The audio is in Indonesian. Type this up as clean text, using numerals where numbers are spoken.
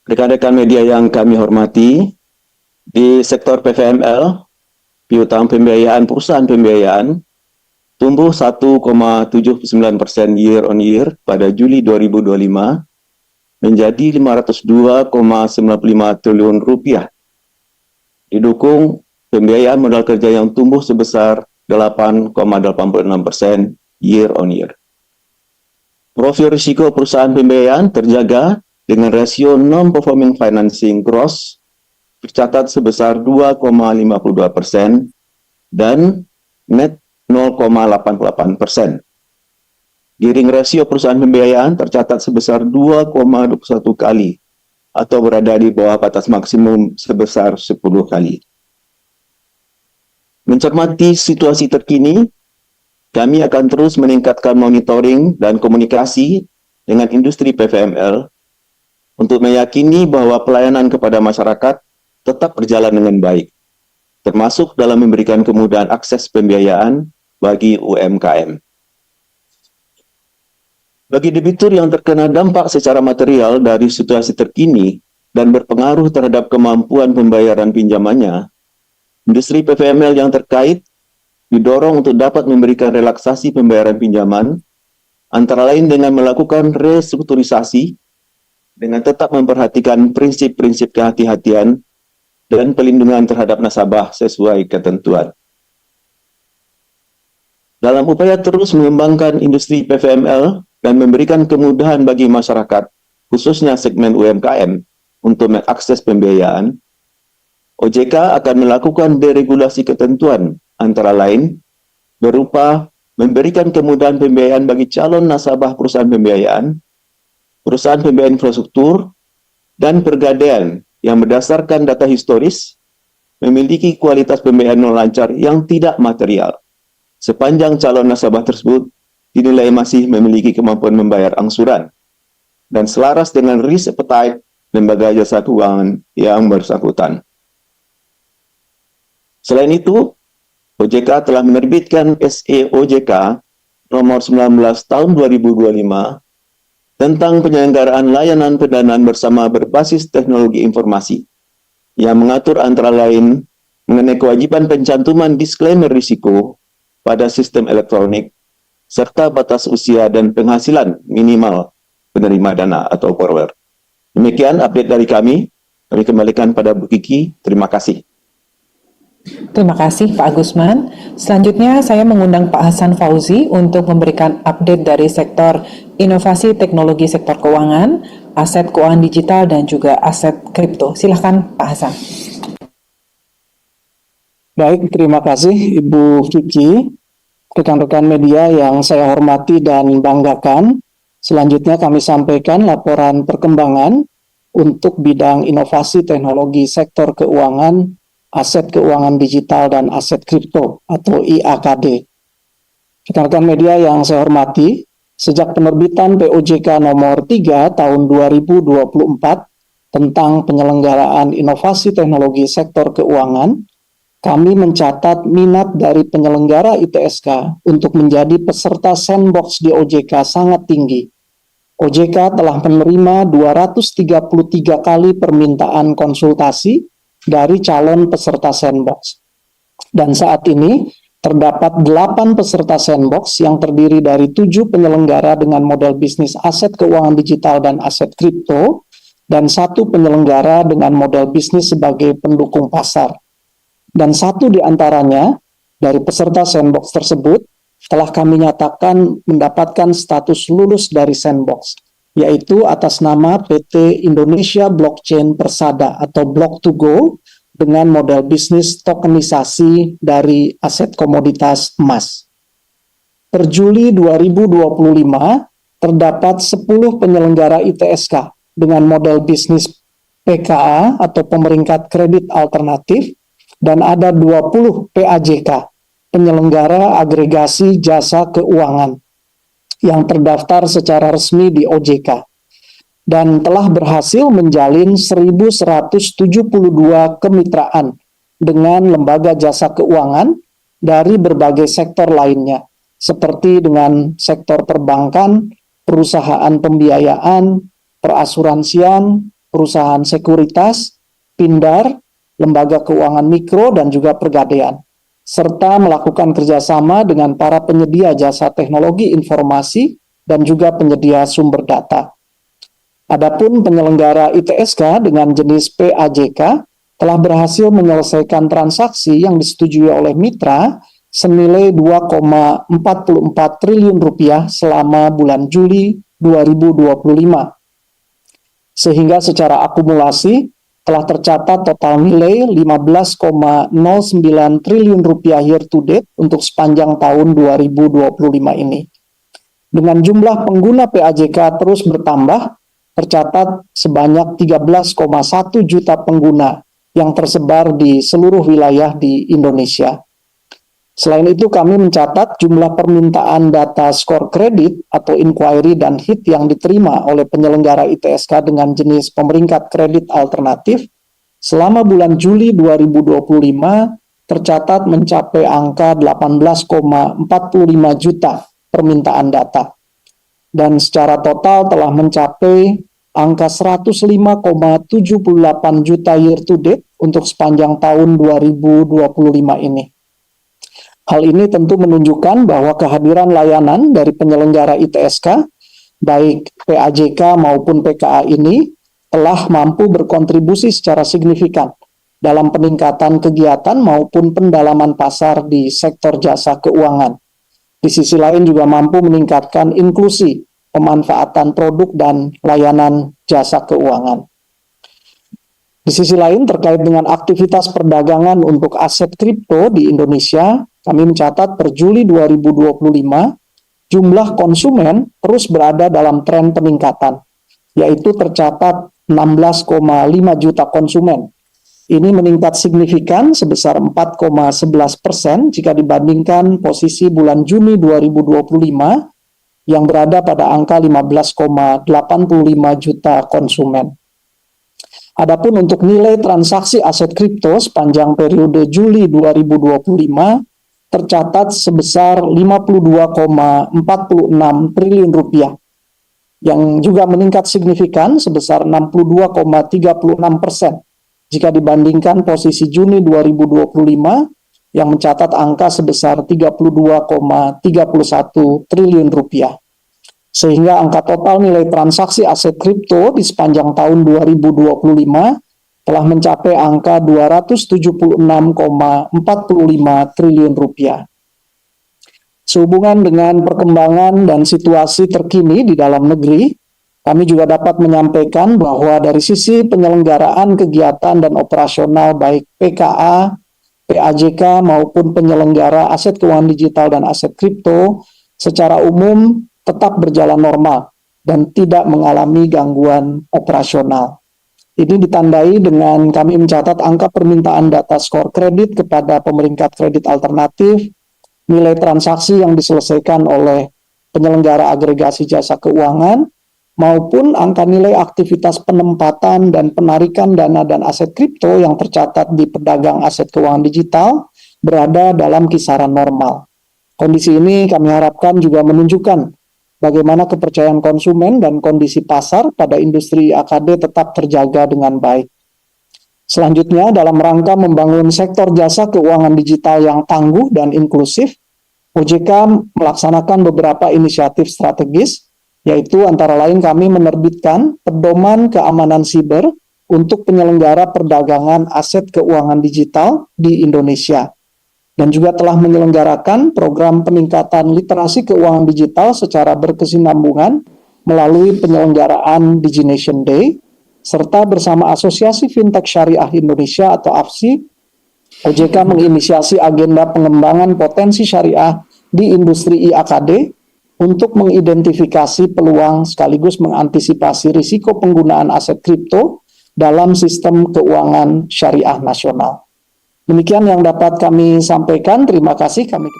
Rekan-rekan media yang kami hormati, di sektor PVML, piutang pembiayaan perusahaan pembiayaan tumbuh 1,79% year on year pada Juli 2025 menjadi 502,95 triliun rupiah. Didukung pembiayaan modal kerja yang tumbuh sebesar 8,86% year on year. Profil risiko perusahaan pembiayaan terjaga dengan rasio non-performing financing gross tercatat sebesar 2,52% dan net 0,88%. Gearing rasio perusahaan pembiayaan tercatat sebesar 2,21 kali atau berada di bawah batas maksimum sebesar 10 kali. Mencermati situasi terkini, kami akan terus meningkatkan monitoring dan komunikasi dengan industri PVML untuk meyakini bahwa pelayanan kepada masyarakat tetap berjalan dengan baik, termasuk dalam memberikan kemudahan akses pembiayaan bagi UMKM. Bagi debitur yang terkena dampak secara material dari situasi terkini dan berpengaruh terhadap kemampuan pembayaran pinjamannya, industri PVML yang terkait didorong untuk dapat memberikan relaksasi pembayaran pinjaman, antara lain dengan melakukan restrukturisasi, dengan tetap memperhatikan prinsip-prinsip kehati-hatian dan pelindungan terhadap nasabah sesuai ketentuan. Dalam upaya terus mengembangkan industri PVML dan memberikan kemudahan bagi masyarakat, khususnya segmen UMKM, untuk mengakses pembiayaan, OJK akan melakukan deregulasi ketentuan, antara lain berupa memberikan kemudahan pembiayaan bagi calon nasabah perusahaan pembiayaan infrastruktur, dan pergadaian yang berdasarkan data historis memiliki kualitas pembiayaan non lancar yang tidak material, sepanjang calon nasabah tersebut dinilai masih memiliki kemampuan membayar angsuran dan selaras dengan risk appetite lembaga jasa keuangan yang bersangkutan. Selain itu, OJK telah menerbitkan SE OJK nomor 19 tahun 2025 tentang penyelenggaraan layanan pendanaan bersama berbasis teknologi informasi yang mengatur antara lain mengenai kewajiban pencantuman disclaimer risiko pada sistem elektronik serta batas usia dan penghasilan minimal penerima dana atau borrower. Demikian update dari kami. Kami kembalikan pada Bu Kiki. Terima kasih. Terima kasih Pak Agusman. Selanjutnya saya mengundang Pak Hasan Fauzi untuk memberikan update dari sektor inovasi teknologi sektor keuangan, aset keuangan digital, dan juga aset kripto. Silakan Pak Hasan. Baik, terima kasih Ibu Kiki, rekan-rekan media yang saya hormati dan banggakan. Selanjutnya kami sampaikan laporan perkembangan untuk bidang inovasi teknologi sektor keuangan, aset keuangan digital, dan aset kripto atau IAKD. Rekan-rekan media yang saya hormati, sejak penerbitan POJK nomor 3 tahun 2024 tentang penyelenggaraan inovasi teknologi sektor keuangan, kami mencatat minat dari penyelenggara ITSK untuk menjadi peserta sandbox di OJK sangat tinggi. OJK telah menerima 233 kali permintaan konsultasi dari calon peserta sandbox. Dan saat ini terdapat 8 peserta sandbox yang terdiri dari 7 penyelenggara dengan model bisnis aset keuangan digital dan aset kripto, dan 1 penyelenggara dengan model bisnis sebagai pendukung pasar. Dan 1 di antaranya dari peserta sandbox tersebut telah kami nyatakan mendapatkan status lulus dari sandbox, yaitu atas nama PT Indonesia Blockchain Persada atau Block2Go dengan model bisnis tokenisasi dari aset komoditas emas. Per Juli 2025, terdapat 10 penyelenggara ITSK dengan model bisnis PKA atau pemeringkat kredit alternatif, dan ada 20 PAJK, penyelenggara agregasi jasa keuangan, yang terdaftar secara resmi di OJK dan telah berhasil menjalin 1.172 kemitraan dengan lembaga jasa keuangan dari berbagai sektor lainnya, seperti dengan sektor perbankan, perusahaan pembiayaan, perasuransian, perusahaan sekuritas, pindar, lembaga keuangan mikro, dan juga pegadaian, serta melakukan kerjasama dengan para penyedia jasa teknologi informasi dan juga penyedia sumber data. Adapun penyelenggara ITSK dengan jenis PAJK telah berhasil menyelesaikan transaksi yang disetujui oleh mitra senilai 2,44 triliun rupiah selama bulan Juli 2025. Sehingga secara akumulasi telah tercatat total nilai 15,09 triliun rupiah year to date untuk sepanjang tahun 2025 ini. Dengan jumlah pengguna PAJK terus bertambah, tercatat sebanyak 13,1 juta pengguna yang tersebar di seluruh wilayah di Indonesia. Selain itu, kami mencatat jumlah permintaan data skor kredit atau inquiry dan hit yang diterima oleh penyelenggara ITSK dengan jenis pemeringkat kredit alternatif selama bulan Juli 2025 tercatat mencapai angka 18,45 juta permintaan data. Dan secara total telah mencapai angka 105,78 juta year to date untuk sepanjang tahun 2025 ini. Hal ini tentu menunjukkan bahwa kehadiran layanan dari penyelenggara ITSK, baik PAJK maupun PKA ini, telah mampu berkontribusi secara signifikan dalam peningkatan kegiatan maupun pendalaman pasar di sektor jasa keuangan. Di sisi lain juga mampu meningkatkan inklusi pemanfaatan produk dan layanan jasa keuangan. Di sisi lain, terkait dengan aktivitas perdagangan untuk aset kripto di Indonesia, kami mencatat per Juli 2025, jumlah konsumen terus berada dalam tren peningkatan, yaitu tercatat 16,5 juta konsumen. Ini meningkat signifikan sebesar 4,11% jika dibandingkan posisi bulan Juni 2025 yang berada pada angka 15,85 juta konsumen. Adapun untuk nilai transaksi aset kripto sepanjang periode Juli 2025 tercatat sebesar 52,46 triliun rupiah yang juga meningkat signifikan sebesar 62,36% jika dibandingkan posisi Juni 2025 yang mencatat angka sebesar 32,31 triliun rupiah. Sehingga angka total nilai transaksi aset kripto di sepanjang tahun 2025 telah mencapai angka 276,45 triliun rupiah. Sehubungan dengan perkembangan dan situasi terkini di dalam negeri, kami juga dapat menyampaikan bahwa dari sisi penyelenggaraan kegiatan dan operasional baik PKA, PAJK maupun penyelenggara aset keuangan digital dan aset kripto secara umum tetap berjalan normal dan tidak mengalami gangguan operasional. Ini ditandai dengan kami mencatat angka permintaan data skor kredit kepada pemeringkat kredit alternatif, nilai transaksi yang diselesaikan oleh penyelenggara agregasi jasa keuangan, maupun angka nilai aktivitas penempatan dan penarikan dana dan aset kripto yang tercatat di pedagang aset keuangan digital berada dalam kisaran normal. Kondisi ini kami harapkan juga menunjukkan bagaimana kepercayaan konsumen dan kondisi pasar pada industri AKD tetap terjaga dengan baik. Selanjutnya, dalam rangka membangun sektor jasa keuangan digital yang tangguh dan inklusif, OJK melaksanakan beberapa inisiatif strategis, yaitu antara lain kami menerbitkan pedoman keamanan siber untuk penyelenggara perdagangan aset keuangan digital di Indonesia, dan juga telah menyelenggarakan program peningkatan literasi keuangan digital secara berkesinambungan melalui penyelenggaraan Digination Day, serta bersama Asosiasi Fintech Syariah Indonesia atau AFSI, OJK menginisiasi agenda pengembangan potensi syariah di industri IAKD untuk mengidentifikasi peluang sekaligus mengantisipasi risiko penggunaan aset kripto dalam sistem keuangan syariah nasional. Demikian yang dapat kami sampaikan. Terima kasih. Kami